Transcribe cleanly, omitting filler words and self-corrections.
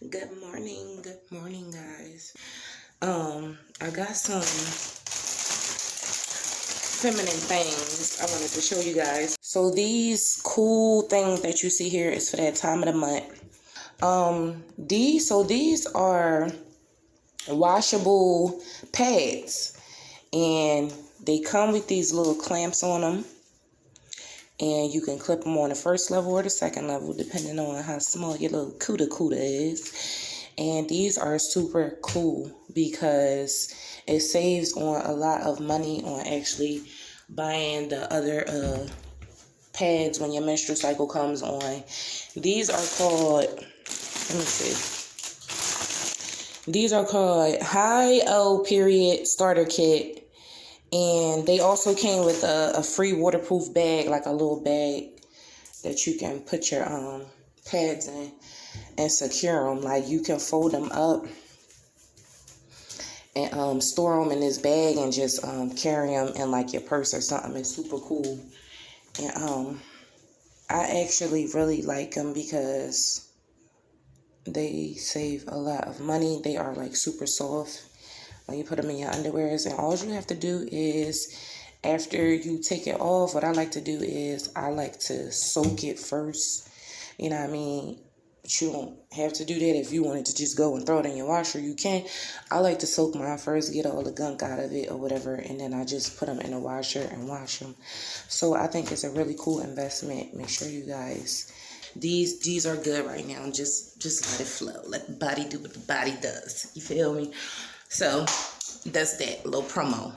Good morning, guys. I got some feminine things I wanted to show you guys. So these cool things that you see here is for that time of the month. These are washable pads, and they come with these little clamps on them, and you can clip them on the first level or the second level depending on how small your little cuda is. And these are super cool because it saves on a lot of money on actually buying the other pads when your menstrual cycle comes on. These are called, let me see. These are called Highoh period starter kit. And they also came with a free waterproof bag, like a little bag that you can put your pads in and secure them. Like you can fold them up and store them in this bag and just carry them in like your purse or something. It's super cool. And I actually really like them because they save a lot of money. They are like super soft when you put them in your underwears, and all you have to do is, after you take it off, what I like to do is I like to soak it first. You know what I mean? But you don't have to do that. If you wanted to just go and throw it in your washer, you can. I like to soak mine first, get all the gunk out of it or whatever, and then I just put them in the washer and wash them. So I think it's a really cool investment. Make sure you guys, these are good right now. Just let it flow. Let the body do what the body does. You feel me? So that's that little promo.